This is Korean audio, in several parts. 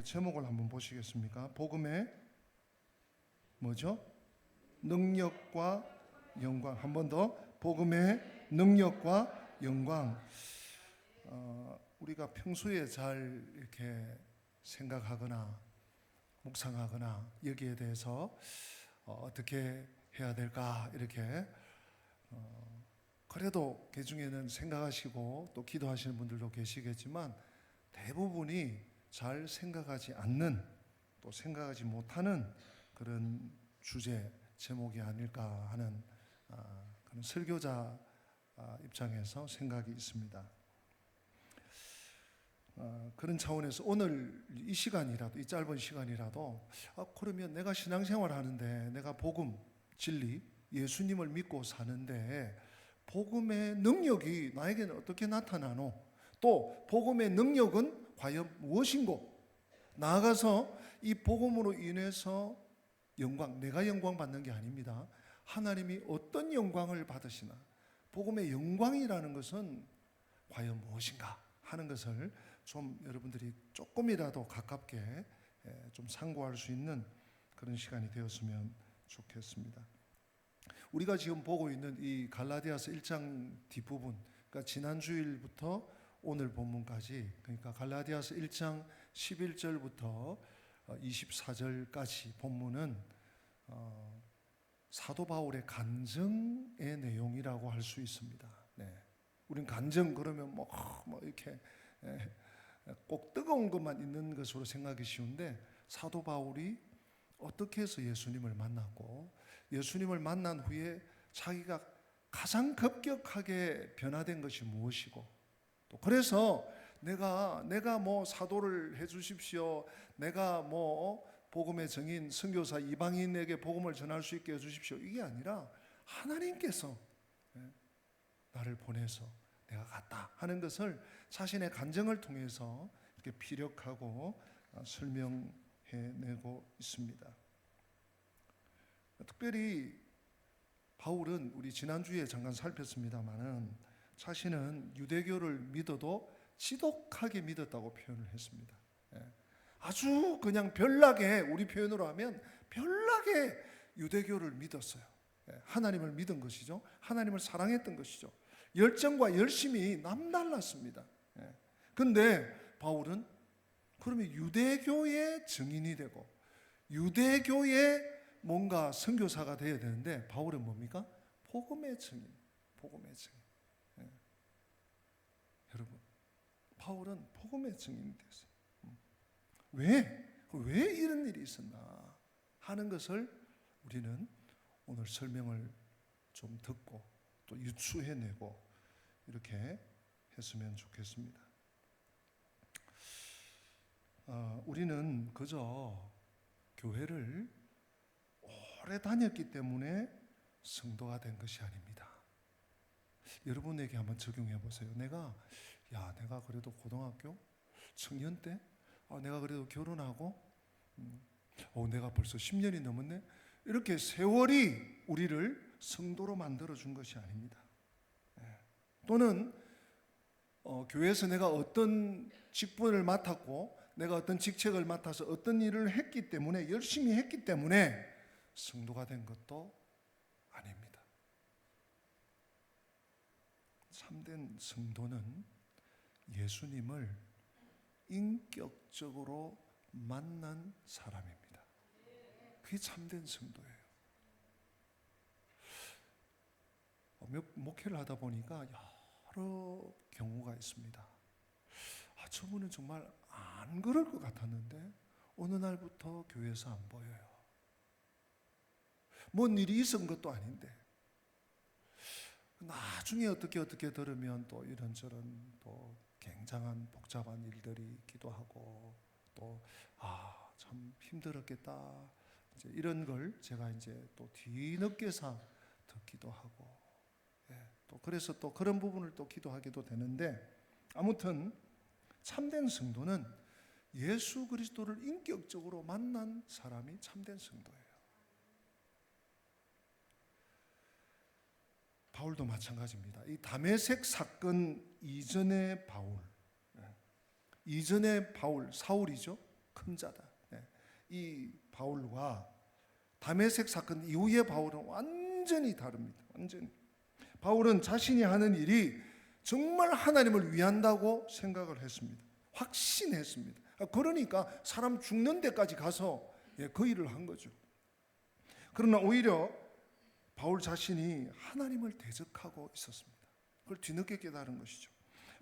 제목을 한번 보시겠습니까? 복음의 뭐죠? 능력과 영광. 한 번 더. 복음의 능력과 영광. 우리가 평소에 잘 이렇게 생각하거나 묵상하거나 여기에 대해서 어떻게 해야 될까 이렇게 그래도 그 중에는 생각하시고 또 기도하시는 분들도 계시겠지만 대부분이 잘 생각하지 않는 또 생각하지 못하는 그런 주제 제목이 아닐까 하는 그런 설교자 입장에서 생각이 있습니다. 그런 차원에서 오늘 이 시간이라도 이 짧은 시간이라도 그러면 내가 신앙생활 하는데 내가 복음, 진리, 예수님을 믿고 사는데 복음의 능력이 나에게는 어떻게 나타나노? 또 복음의 능력은 과연 무엇인고? 나아가서 이 복음으로 인해서 영광, 내가 영광 받는 게 아닙니다. 하나님이 어떤 영광을 받으시나? 복음의 영광이라는 것은 과연 무엇인가 하는 것을 좀 여러분들이 조금이라도 가깝게 좀 상고할 수 있는 그런 시간이 되었으면 좋겠습니다. 우리가 지금 보고 있는 이 갈라디아서 1장 뒷부분, 그러니까 지난 주일부터 오늘 본문까지, 그러니까 갈라디아서 1장 11절부터 24절까지 본문은 사도 바울의 간증의 내용이라고 할 수 있습니다. 네. 우린 간증 그러면 뭐 이렇게 꼭 뜨거운 것만 있는 것으로 생각이 쉬운데 사도 바울이 어떻게 해서 예수님을 만났고 예수님을 만난 후에 자기가 가장 급격하게 변화된 것이 무엇이고 또 그래서 내가 뭐 사도를 해 주십시오. 내가 뭐 복음의 증인 선교사 이방인에게 복음을 전할 수 있게 해 주십시오. 이게 아니라 하나님께서 나를 보내서 내가 갔다 하는 것을 자신의 간증을 통해서 이렇게 피력하고 설명해내고 있습니다. 특별히 바울은 우리 지난주에 잠깐 살폈습니다마는 자신은 유대교를 믿어도 지독하게 믿었다고 표현을 했습니다. 아주 그냥 별나게 우리 표현으로 하면 별나게 유대교를 믿었어요. 하나님을 믿은 것이죠. 하나님을 사랑했던 것이죠. 열정과 열심이 남달랐습니다. 그런데 바울은 그러면 유대교의 증인이 되고 유대교의 뭔가 선교사가 되어야 되는데 바울은 뭡니까? 복음의 증인, 복음의 증인. 여러분, 바울은 복음의 증인이 됐어요. 왜 이런 일이 있었나 하는 것을 우리는 오늘 설명을 좀 듣고 또 유추해내고 이렇게 했으면 좋겠습니다. 우리는 그저 교회를 오래 다녔기 때문에 성도가 된 것이 아닙니다. 여러분에게 한번 적용해 보세요. 내가 그래도 고등학교 청년 때 내가 그래도 결혼하고 내가 벌써 10년이 넘었네. 이렇게 세월이 우리를 성도로 만들어 준 것이 아닙니다. 또는 교회에서 내가 어떤 직분을 맡았고 내가 어떤 직책을 맡아서 어떤 일을 했기 때문에 열심히 했기 때문에 성도가 된 것도 아닙니다. 참된 성도는 예수님을 인격적으로 만난 사람입니다. 그게 참된 성도예요. 목회를 하다 보니까 여러 경우가 있습니다. 저분은 정말 안 그럴 것 같았는데 어느 날부터 교회에서 안 보여요. 뭔 일이 있은 것도 아닌데 나중에 어떻게 들으면 또 이런저런 또 굉장한 복잡한 일들이 있기도 하고 또 참 힘들었겠다 이제 이런 걸 제가 이제 또 뒤늦게서 듣기도 하고 또 그래서 또 그런 부분을 또 기도하기도 되는데 아무튼 참된 성도는 예수 그리스도를 인격적으로 만난 사람이 참된 성도예요. 바울도 마찬가지입니다. 이 다메섹 사건 이전의 바울, 사울이죠. 큰 큰 자다. 이 바울과 다메섹 사건 이후의 바울은 완전히 다릅니다. 완전히. 바울은 자신이 하는 일이 정말 하나님을 위한다고 생각을 했습니다. 확신했습니다. 그러니까 사람 죽는 데까지 가서 그 일을 한 거죠. 그러나 오히려 바울 자신이 하나님을 대적하고 있었습니다. 그걸 뒤늦게 깨달은 것이죠.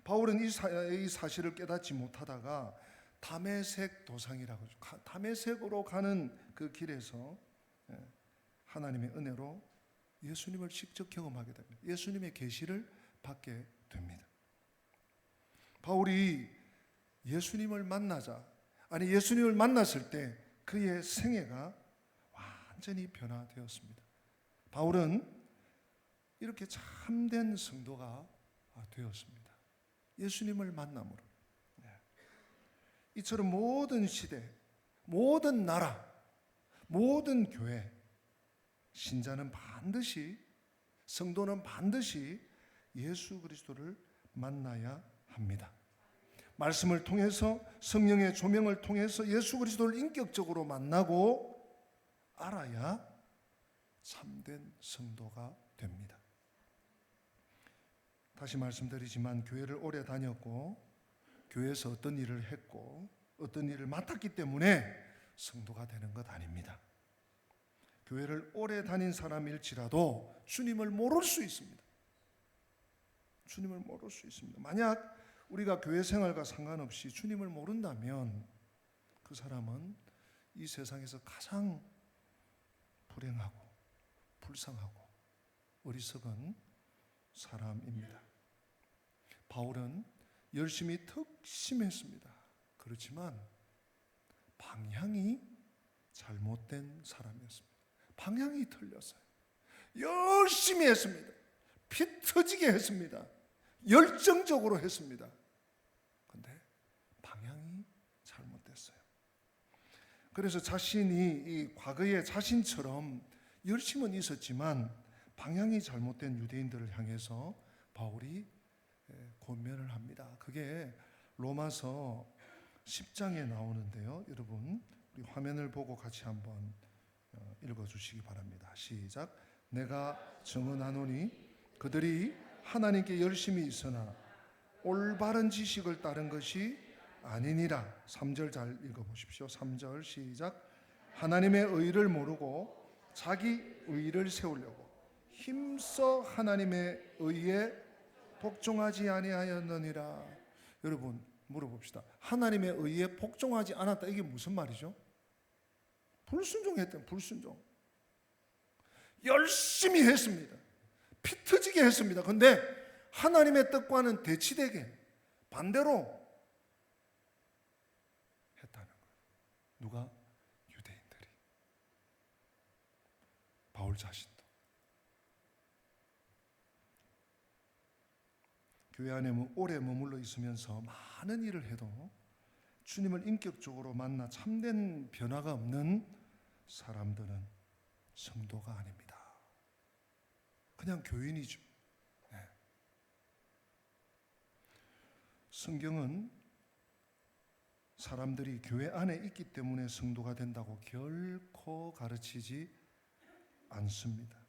바울은 이 사실을 깨닫지 못하다가 다메섹 도상이라고 하죠. 다메섹으로 가는 그 길에서 하나님의 은혜로 예수님을 직접 경험하게 됩니다. 예수님의 계시를 받게 됩니다. 바울이 예수님을 만났을 때 그의 생애가 완전히 변화되었습니다. 바울은 이렇게 참된 성도가 되었습니다. 예수님을 만남으로. 이처럼 모든 시대, 모든 나라, 모든 교회, 신자는 반드시, 성도는 반드시 예수 그리스도를 만나야 합니다. 말씀을 통해서, 성령의 조명을 통해서 예수 그리스도를 인격적으로 만나고 알아야 참된 성도가 됩니다. 다시 말씀드리지만 교회를 오래 다녔고 교회에서 어떤 일을 했고 어떤 일을 맡았기 때문에 성도가 되는 것 아닙니다. 교회를 오래 다닌 사람일지라도 주님을 모를 수 있습니다. 주님을 모를 수 있습니다. 만약 우리가 교회 생활과 상관없이 주님을 모른다면 그 사람은 이 세상에서 가장 불행하고 불쌍하고 어리석은 사람입니다. 바울은 열심히 특심했습니다. 그렇지만 방향이 잘못된 사람이었습니다. 방향이 틀렸어요. 열심히 했습니다. 피 터지게 했습니다. 열정적으로 했습니다. 그런데 방향이 잘못됐어요. 그래서 자신이 이 과거의 자신처럼 열심은 있었지만 방향이 잘못된 유대인들을 향해서 바울이 권면을 합니다. 그게 로마서 10장에 나오는데요. 여러분 우리 화면을 보고 같이 한번 읽어주시기 바랍니다. 시작. 내가 증언하노니 그들이 하나님께 열심히 있으나 올바른 지식을 따른 것이 아니니라. 3절 잘 읽어보십시오. 3절 시작. 하나님의 의를 모르고 자기 의를 세우려고 힘써 하나님의 의에 복종하지 아니하였느니라. 여러분 물어봅시다. 하나님의 의에 복종하지 않았다. 이게 무슨 말이죠? 불순종했던 불순종. 열심히 했습니다. 피 터지게 했습니다. 그런데 하나님의 뜻과는 대치되게 반대로 했다는 거예요. 누가? 유대인들이. 바울 자신도. 교회 안에 오래 머물러 있으면서 많은 일을 해도 주님을 인격적으로 만나 참된 변화가 없는 사람들은 성도가 아닙니다. 그냥 교인이죠. 네. 성경은 사람들이 교회 안에 있기 때문에 성도가 된다고 결코 가르치지 않습니다.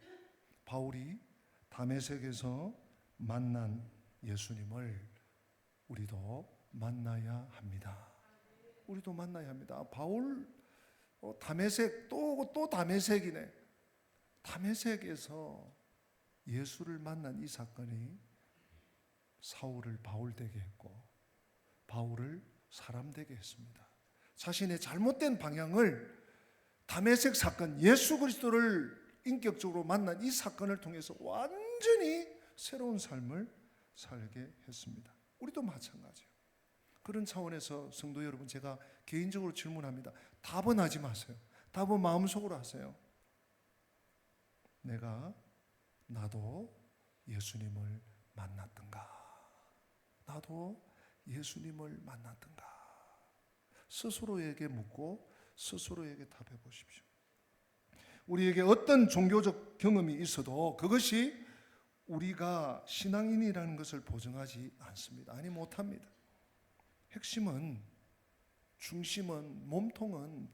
바울이 다메섹에서 만난 예수님을 우리도 만나야 합니다. 우리도 만나야 합니다. 바울 다메섹 또 다메섹이네. 다메섹에서 예수를 만난 이 사건이 사울을 바울 되게 했고 바울을 사람 되게 했습니다. 자신의 잘못된 방향을 다메섹 사건, 예수 그리스도를 인격적으로 만난 이 사건을 통해서 완전히 새로운 삶을 살게 했습니다. 우리도 마찬가지예요. 그런 차원에서 성도 여러분, 제가 개인적으로 질문합니다. 답은 하지 마세요. 답은 마음속으로 하세요. 나도 예수님을 만났던가? 나도 예수님을 만났던가? 스스로에게 묻고 스스로에게 답해 보십시오. 우리에게 어떤 종교적 경험이 있어도 그것이 우리가 신앙인이라는 것을 보증하지 않습니다. 아니, 못합니다. 핵심은 중심은, 몸통은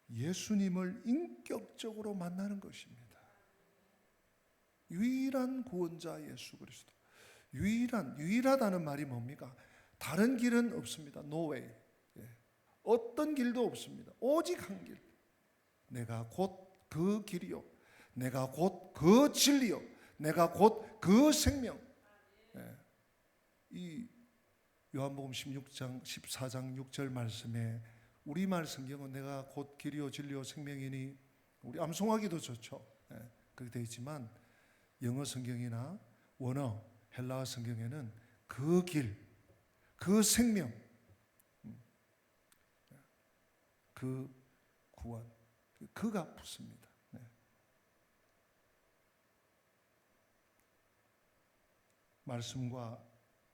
예수님을 인격적으로 만나는 것입니다. 유일한 구원자 예수 그리스도. 유일하다는 말이 뭡니까? 다른 길은 없습니다. No way. 어떤 길도 없습니다. 오직 한 길. 내가 곧 그 길이요. 내가 곧 그 진리요. 내가 곧 그 생명. 이 요한복음 16장 14장 6절 말씀에 우리말 성경은 내가 곧 길이요 진리요 생명이니, 우리 암송하기도 좋죠. 그렇게 되어 있지만 영어 성경이나 원어 헬라어 성경에는 그 길, 그 생명, 그 구원, 그가 붙습니다. 말씀과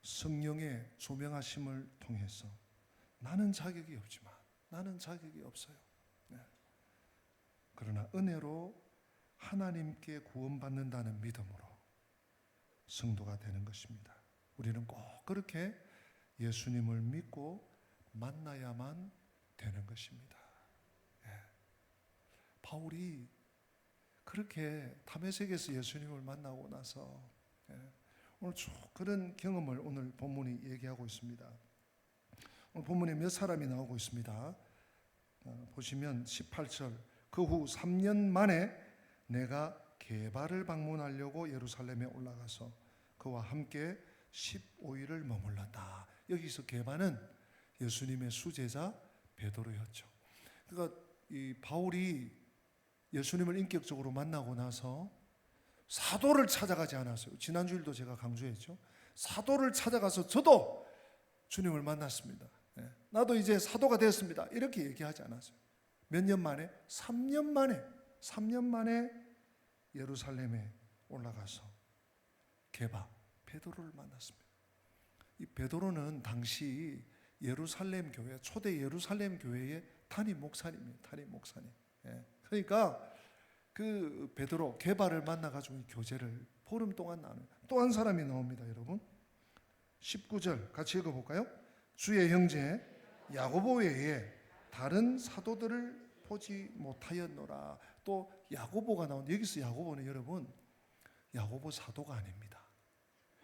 성령의 조명하심을 통해서 나는 자격이 없지만, 나는 자격이 없어요. 그러나 은혜로 하나님께 구원받는다는 믿음으로 성도가 되는 것입니다. 우리는 꼭 그렇게 예수님을 믿고 만나야만 되는 것입니다. 바울이 그렇게 다메섹에서 예수님을 만나고 나서 오늘 쭉 그런 경험을 오늘 본문이 얘기하고 있습니다. 오늘 본문에 몇 사람이 나오고 있습니다. 보시면 18절, 그 후 3년 만에 내가 게바를 방문하려고 예루살렘에 올라가서 그와 함께 15일을 머물렀다. 여기서 게바는 예수님의 수제자 베드로였죠. 그러니까 이 바울이 예수님을 인격적으로 만나고 나서 사도를 찾아가지 않았어요. 지난주일도 제가 강조했죠. 사도를 찾아가서 저도 주님을 만났습니다. 나도 이제 사도가 되었습니다. 이렇게 얘기하지 않았어요. 몇 년 만에? 3년 만에 예루살렘에 올라가서 게바 베드로를 만났습니다. 이 베드로는 당시 예루살렘 교회, 초대 예루살렘 교회의 담임 목사님이에요. 담임 목사님. 그러니까 그 베드로 게바를 만나가지고 교제를 보름 동안 나눠요. 또 한 사람이 나옵니다, 여러분. 19절 같이 읽어볼까요? 주의 형제 야고보 외에 다른 사도들을 보지 못하였노라. 또 야고보가 나온, 여기서 야고보는 여러분 야고보 사도가 아닙니다.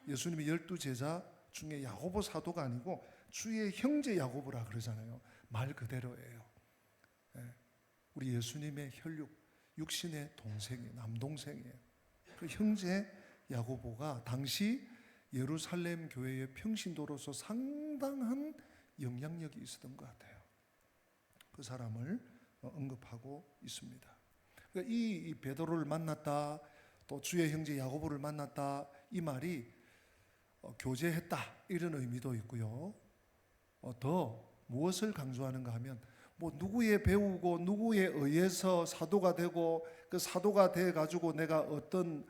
예수님의 12제자 중에 야고보 사도가 아니고 주의 형제 야고보라 그러잖아요. 말 그대로예요. 우리 예수님의 혈육, 육신의 동생이에요. 남동생이에요. 그 형제 야고보가 당시 예루살렘 교회의 평신도로서 상당한 영향력이 있었던 것 같아요. 그 사람을 언급하고 있습니다. 그러니까 이 베드로를 만났다, 또 주의 형제 야고보를 만났다, 이 말이 교제했다 이런 의미도 있고요. 더 무엇을 강조하는가 하면 뭐 누구의 배우고 누구에 의해서 사도가 되고 그 사도가 돼 가지고 내가 어떤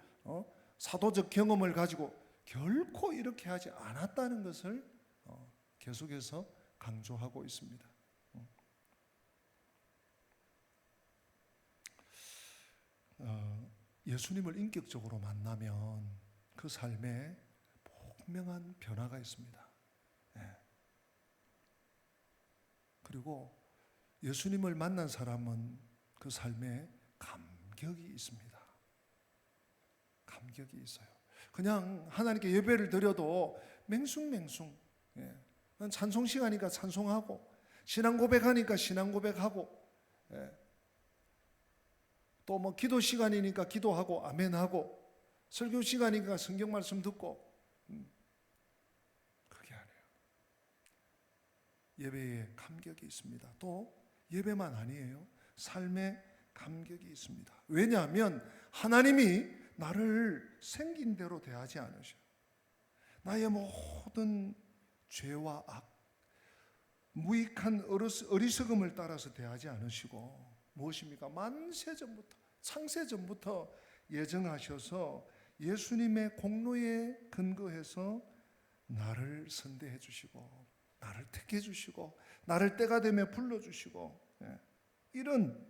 사도적 경험을 가지고 결코 이렇게 하지 않았다는 것을 계속해서 강조하고 있습니다. 예수님을 인격적으로 만나면 그 삶에 분명한 변화가 있습니다. 그리고 예수님을 만난 사람은 그 삶에 감격이 있습니다. 감격이 있어요. 그냥 하나님께 예배를 드려도 맹숭맹숭, 찬송 시간이니까 찬송하고, 신앙 고백하니까 신앙 고백하고, 또 뭐 기도 시간이니까 기도하고 아멘하고, 설교 시간이니까 성경 말씀 듣고, 그게 아니에요. 예배에 감격이 있습니다. 또 예배만 아니에요. 삶에 감격이 있습니다. 왜냐하면 하나님이 나를 생긴 대로 대하지 않으셔요. 나의 모든 죄와 악, 무익한 어리석음을 따라서 대하지 않으시고, 무엇입니까? 만세전부터, 창세전부터 예정하셔서 예수님의 공로에 근거해서 나를 선대해 주시고, 나를 택해 주시고, 나를 때가 되면 불러주시고, 이런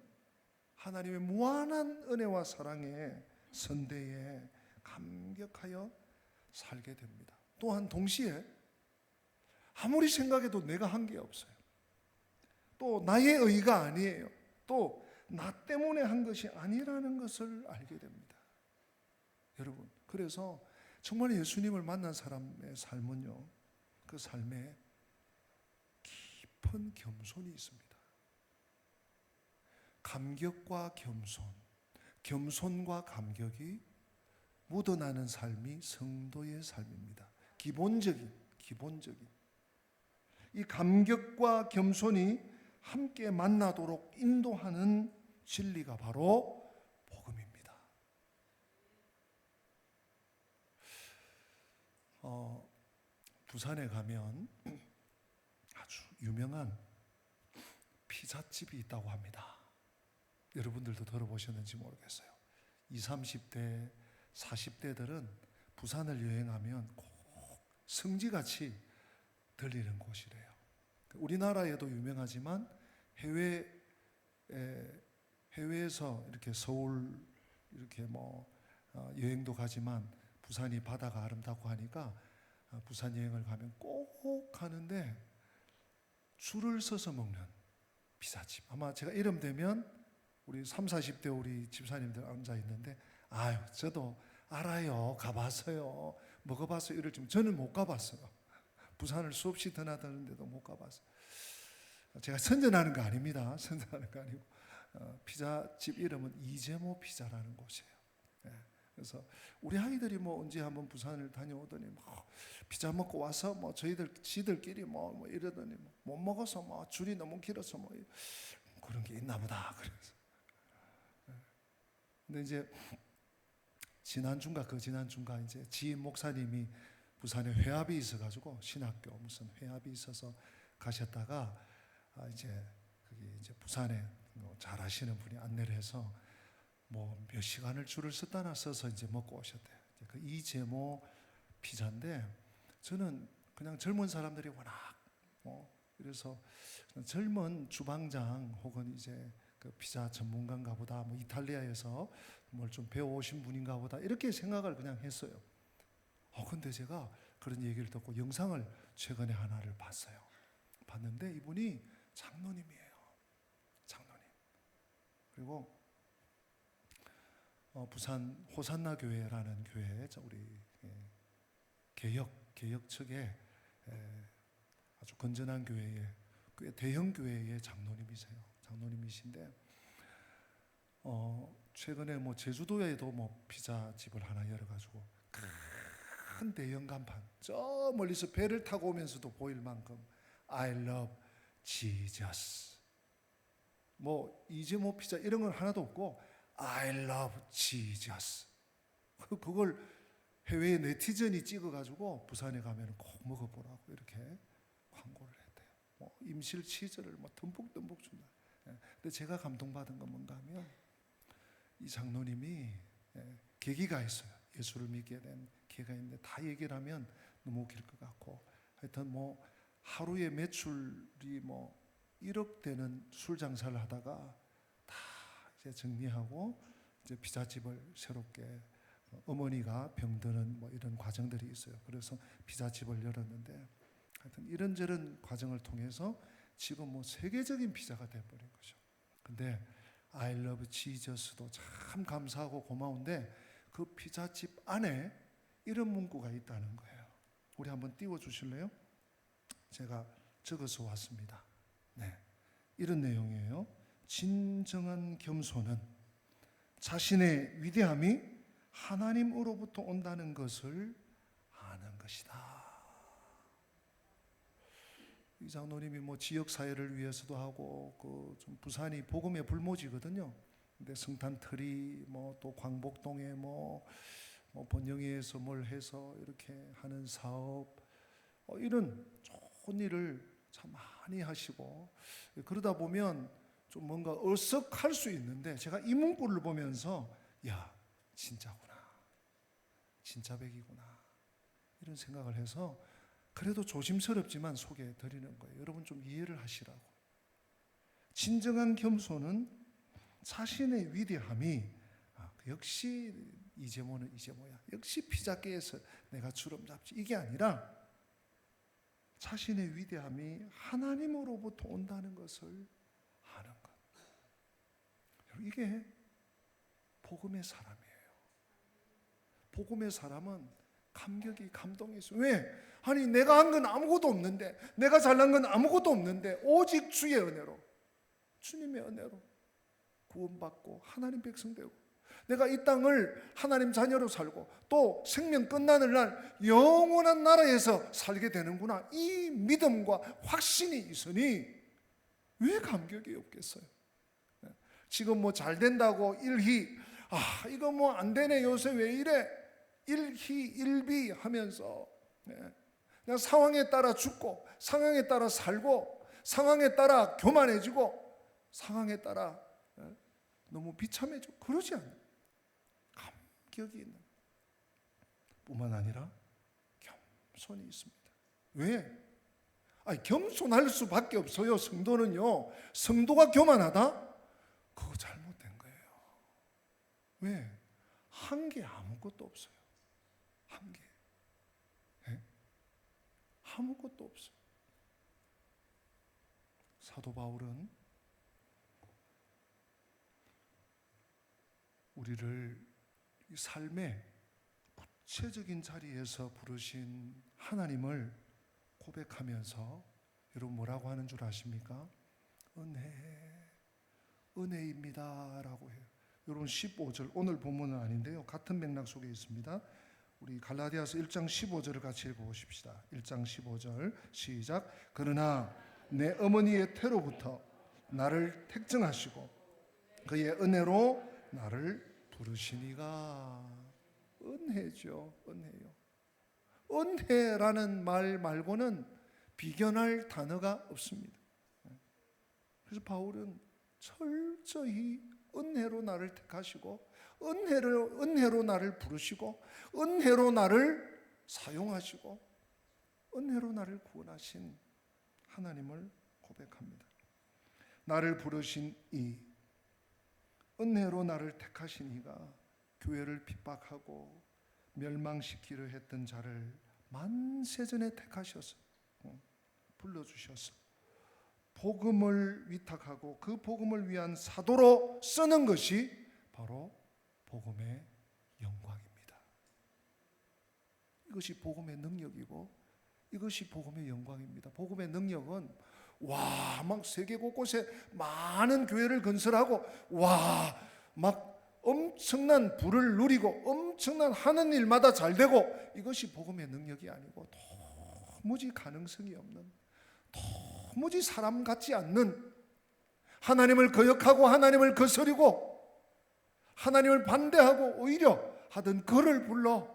하나님의 무한한 은혜와 사랑에 선대에 감격하여 살게 됩니다. 또한 동시에 아무리 생각해도 내가 한 게 없어요. 또 나의 의가 아니에요. 또 나 때문에 한 것이 아니라는 것을 알게 됩니다. 여러분, 그래서 정말 예수님을 만난 사람의 삶은요, 그 삶에 깊은 겸손이 있습니다. 감격과 겸손, 겸손과 감격이 묻어나는 삶이 성도의 삶입니다. 기본적인 이 감격과 겸손이 함께 만나도록 인도하는 진리가 바로 복음입니다. 부산에 가면 아주 유명한 피자집이 있다고 합니다. 여러분들도 들어보셨는지 모르겠어요. 20, 30대, 40대들은 부산을 여행하면 꼭 성지같이 들리는 곳이래요. 우리나라에도 유명하지만 해외에서 이렇게 서울 이렇게 여행도 가지만 부산이 바다가 아름답고 하니까 부산 여행을 가면 꼭 가는데 줄을 서서 먹는 피자집. 아마 제가 이름 되면 우리 30, 40대 우리 집사님들 앉아 있는데, 아유, 저도 알아요. 가봤어요. 먹어봤어요. 이럴 줄 저는 못 가봤어요. 부산을 수없이 드나드는데도 못 가봤어요. 제가 선전하는 거 아닙니다. 선전하는 거 아니고 피자집 이름은 이재모 피자라는 곳이에요. 그래서 우리 아이들이 언제 한번 부산을 다녀오더니 피자 먹고 와서 지들끼리 이러더니 못 먹어서 줄이 너무 길어서 그런 게 있나 보다. 그래서 근데 이제 지난주인가 이제 지인 목사님이 부산에 회합이 있어가지고 신학교 무슨 회합이 있어서 가셨다가 이제 거기 이제 부산에 잘 아시는 분이 안내를 해서 몇 시간을 줄을 서서 이제 먹고 오셨대요. 그 이재모 피자인데 저는 그냥 젊은 사람들이 워낙 그래서 젊은 주방장 혹은 이제 그 피자 전문가인가 보다, 이탈리아에서 뭘 좀 배워오신 분인가 보다 이렇게 생각을 그냥 했어요. 근데 제가 그런 얘기를 듣고 영상을 최근에 하나를 봤는데 이분이 장로님이에요. 장로님. 그리고 부산 호산나 교회라는 교회, 우리 개혁 측에 아주 건전한 교회에 꽤 대형 교회의 장로님이신데 최근에 제주도에도 피자집을 하나 열어가지고 큰 대형 간판, 저 멀리서 배를 타고 오면서도 보일 만큼 I love Jesus. 이재모 피자 이런 건 하나도 없고 I love Jesus. 그걸 해외의 네티즌이 찍어가지고 부산에 가면 꼭 먹어보라고 이렇게 광고를 했대요. 임실 치즈를 듬뿍 준다. 근데 제가 감동받은 건 뭔가 하면 이 장로님이 계기가 있어요. 예수를 믿게 된 계기가 있는데 다 얘기를 하면 너무 길 것 같고, 하여튼 하루에 매출이 1억 되는 술 장사를 하다가 다 이제 정리하고 이제 피자집을 새롭게, 어머니가 병드는 이런 과정들이 있어요. 그래서 피자집을 열었는데 하여튼 이런저런 과정을 통해서 지금 세계적인 피자가 돼버린 거죠. 근데 I love Jesus도 참 감사하고 고마운데 그 피자집 안에 이런 문구가 있다는 거예요. 우리 한번 띄워주실래요? 제가 적어서 왔습니다. 네, 이런 내용이에요. 진정한 겸손은 자신의 위대함이 하나님으로부터 온다는 것을 아는 것이다. 이 장로님이 지역 사회를 위해서도 하고 좀 부산이 복음의 불모지거든요. 근데 성탄틀이 또 광복동에 번영회에서 뭘 해서 이렇게 하는 사업, 이런 좋은 일을 참 많이 하시고, 그러다 보면 좀 뭔가 어석할 수 있는데 제가 이 문구를 보면서 야, 진짜구나, 진짜 백이구나 이런 생각을 해서 그래도 조심스럽지만 소개해 드리는 거예요. 여러분 좀 이해를 하시라고. 진정한 겸손은 자신의 위대함이 역시 이재모는 이재모야, 역시 피자계에서 내가 주름 잡지, 이게 아니라 자신의 위대함이 하나님으로부터 온다는 것을 아는 것. 이게 복음의 사람이에요. 복음의 사람은 감격이 감동이 있어요. 왜? 아니 내가 한 건 아무것도 없는데, 내가 잘난 건 아무것도 없는데 오직 주의 은혜로, 주님의 은혜로 구원받고 하나님 백성 되고, 내가 이 땅을 하나님 자녀로 살고 또 생명 끝나는 날 영원한 나라에서 살게 되는구나, 이 믿음과 확신이 있으니 왜 감격이 없겠어요? 지금 뭐 잘 된다고 일희, 이거 뭐 안 되네, 요새 왜 이래, 일희 일비 하면서 그냥 상황에 따라 죽고, 상황에 따라 살고, 상황에 따라 교만해지고, 상황에 따라 너무 비참해지고 그러지 않아요. 감격이 있는 뿐만 아니라 겸손이 있습니다. 왜? 겸손할 수밖에 없어요. 성도는요, 성도가 교만하다? 그거 잘못된 거예요. 왜? 한 게 아무것도 없어요. 한 게. 아무것도 없어요. 사도 바울은 우리를 이 삶의 구체적인 자리에서 부르신 하나님을 고백하면서 여러분 뭐라고 하는 줄 아십니까? 은혜입니다 라고 해요. 여러분 15절, 오늘 본문은 아닌데요, 같은 맥락 속에 있습니다. 우리 갈라디아서 1장 15절을 같이 읽어보십시다. 1장 15절 시작. 그러나 내 어머니의 태로부터 나를 택정하시고 그의 은혜로 나를 부르시니가. 은혜죠. 은혜요. 은혜라는 말 말고는 비견할 단어가 없습니다. 그래서 바울은 철저히 은혜로 나를 택하시고, 은혜로 나를 부르시고, 은혜로 나를 사용하시고, 은혜로 나를 구원하신 하나님을 고백합니다. 나를 부르신 이, 은혜로 나를 택하신 이가 교회를 핍박하고 멸망시키려 했던 자를 만세전에 택하셔서 불러주셔서 복음을 위탁하고 그 복음을 위한 사도로 쓰는 것이 바로 복음의 영광입니다. 이것이 복음의 능력이고 이것이 복음의 영광입니다. 복음의 능력은 막 세계 곳곳에 많은 교회를 건설하고 막 엄청난 부를 누리고 엄청난 하는 일마다 잘 되고, 이것이 복음의 능력이 아니고 도무지 가능성이 없는, 도무지 사람 같지 않는, 하나님을 거역하고 하나님을 거스리고 하나님을 반대하고 오히려 하던 그를 불러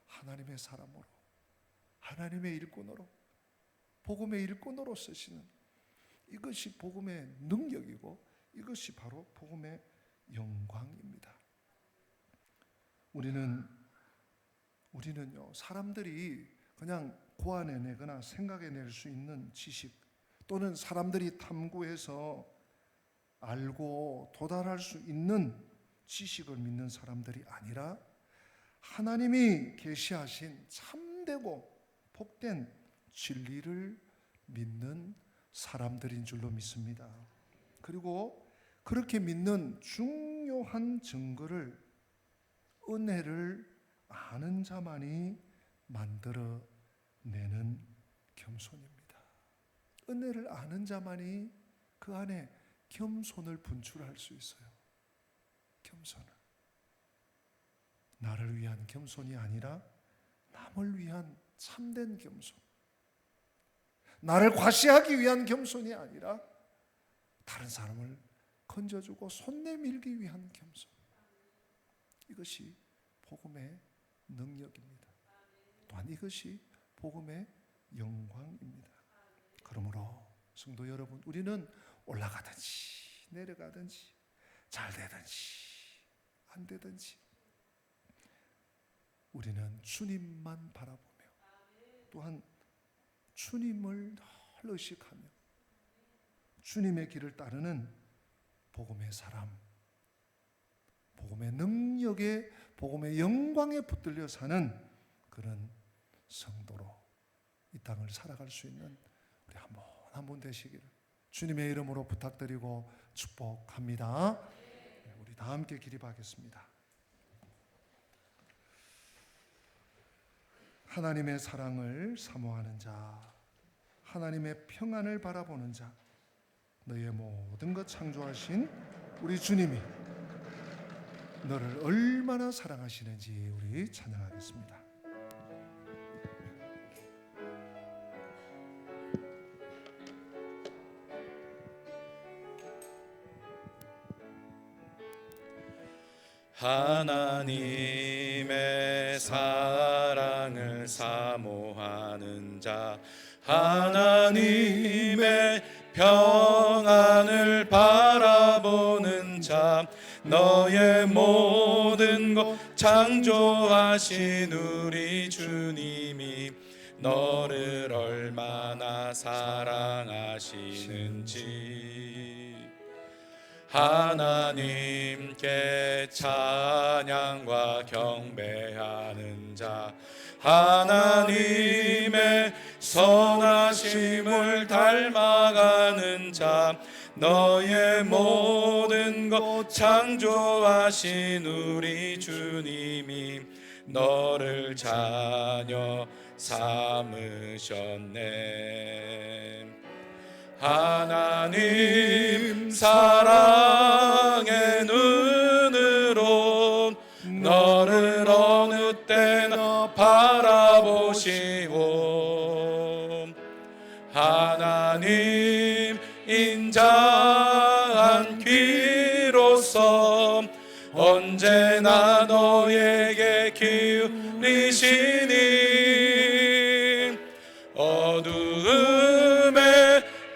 하나님의 사람으로, 하나님의 일꾼으로, 복음의 일꾼으로 쓰시는, 이것이 복음의 능력이고 이것이 바로 복음의 영광입니다. 우리는요, 사람들이 그냥 고안해내거나 생각해낼 수 있는 지식, 또는 사람들이 탐구해서 알고 도달할 수 있는 지식을 믿는 사람들이 아니라 하나님이 계시하신 참되고 복된 진리를 믿는 사람들인 줄로 믿습니다. 그리고 그렇게 믿는 중요한 증거를 은혜를 아는 자만이 만들어내는 겸손입니다. 은혜를 아는 자만이 그 안에 겸손을 분출할 수 있어요. 겸손을. 나를 위한 겸손이 아니라 남을 위한 참된 겸손. 나를 과시하기 위한 겸손이 아니라 다른 사람을 건져주고 손 내밀기 위한 겸손. 이것이 복음의 능력입니다. 또한 이것이 복음의 영광입니다. 그러므로 성도 여러분, 우리는 올라가든지 내려가든지 잘 되든지 안 되든지 우리는 주님만 바라보며 또한 주님을 늘 의식하며 주님의 길을 따르는 복음의 사람, 복음의 능력에, 복음의 영광에 붙들려 사는 그런 성도로 이 땅을 살아갈 수 있는 우리 한 분 한 분 되시기를 주님의 이름으로 부탁드리고 축복합니다. 우리 다 함께 기립하겠습니다. 하나님의 사랑을 사모하는 자, 하나님의 평안을 바라보는 자, 너의 모든 것 창조하신 우리 주님이 너를 얼마나 사랑하시는지 우리 찬양하겠습니다. 하나님의 사랑을 사모하는 자, 하나님의 평안을 바라보는 자, 너의 모든 것 창조하신 우리 주님이 너를 얼마나 사랑하시는지 하나님께 찬양과 경배하는 자, 하나님의 선하심을 닮아가는 자, 너의 모든 것 창조하신 우리 주님이 너를 자녀 삼으셨네. 하나님 사랑의 눈으로 너를 어느 때나 바라보시오. 하나님 인자한 귀로서 언제나 너에게 기울이시니 어두움에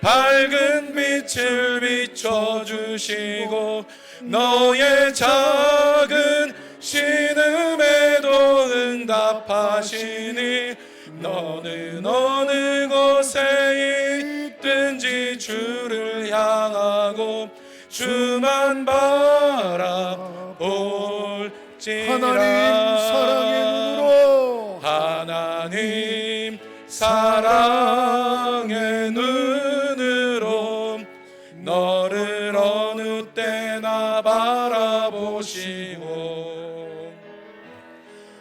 밝은 빛을 비춰주시고 너의 작은 신음에도 응답하시니 너는 어느 곳에 있든지 주를 향하고 주만 바라볼지라. 하나님 사랑의 눈으로 너를 어느 때나 바라보시고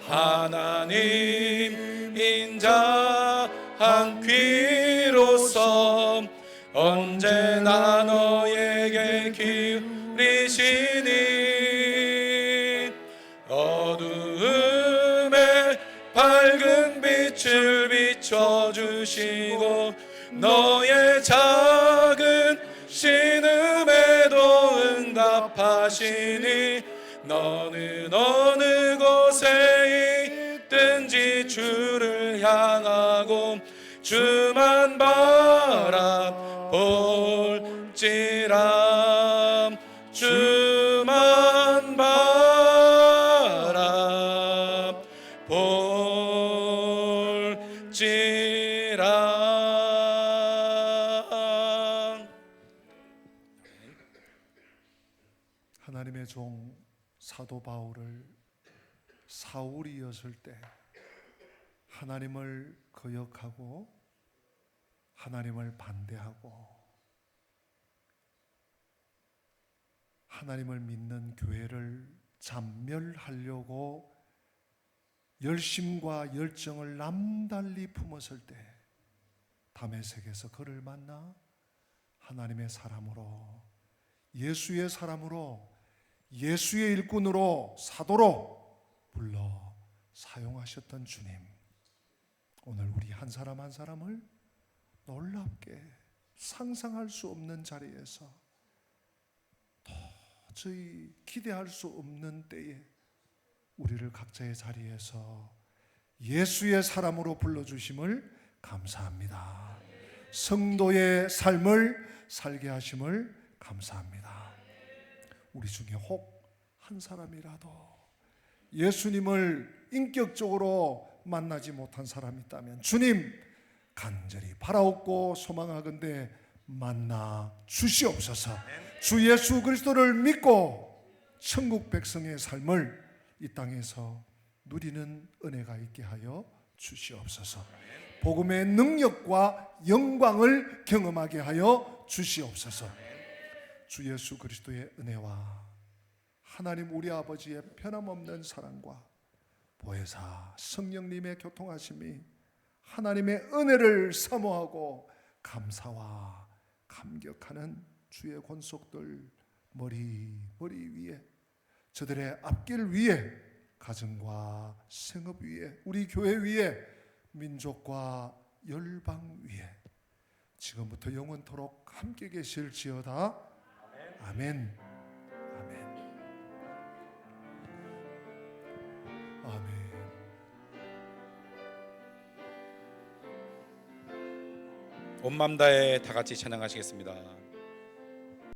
하나님 인자한 귀로서 언제나 너에게 기울이시니 어두움에 밝은 빛을 비춰주시고 너의 작은 신음에도 응답하시니 너는 어느 곳에 있든지 주를 향하고 주만 바라볼지라. 주만 바라볼지라. 하나님의 종 사도 바울을 사울이었을 때 하나님을 거역하고 하나님을 반대하고 하나님을 믿는 교회를 잔멸하려고 열심과 열정을 남달리 품었을 때 다메섹에서 그를 만나 하나님의 사람으로 예수의 사람으로 예수의 일꾼으로 사도로 불러 사용하셨던 주님, 오늘 우리 한 사람 한 사람을 놀랍게 상상할 수 없는 자리에서 도저히 기대할 수 없는 때에 우리를 각자의 자리에서 예수의 사람으로 불러주심을 감사합니다. 성도의 삶을 살게 하심을 감사합니다. 우리 중에 혹 한 사람이라도 예수님을 인격적으로 만나지 못한 사람이 있다면 주님 간절히 바라옵고 소망하건대 만나 주시옵소서. 주 예수 그리스도를 믿고 천국 백성의 삶을 이 땅에서 누리는 은혜가 있게 하여 주시옵소서. 복음의 능력과 영광을 경험하게 하여 주시옵소서. 주 예수 그리스도의 은혜와 하나님 우리 아버지의 변함없는 사랑과 보혜사 성령님의 교통하심이 하나님의 은혜를 사모하고 감사와 감격하는 주의 권속들 머리 위에, 저들의 앞길 위에, 가정과 생업 위에, 우리 교회 위에, 민족과 열방 위에 지금부터 영원토록 함께 계실지어다. 아멘. 아멘. 아멘. 온 마음 다해 다 같이 찬양하시겠습니다.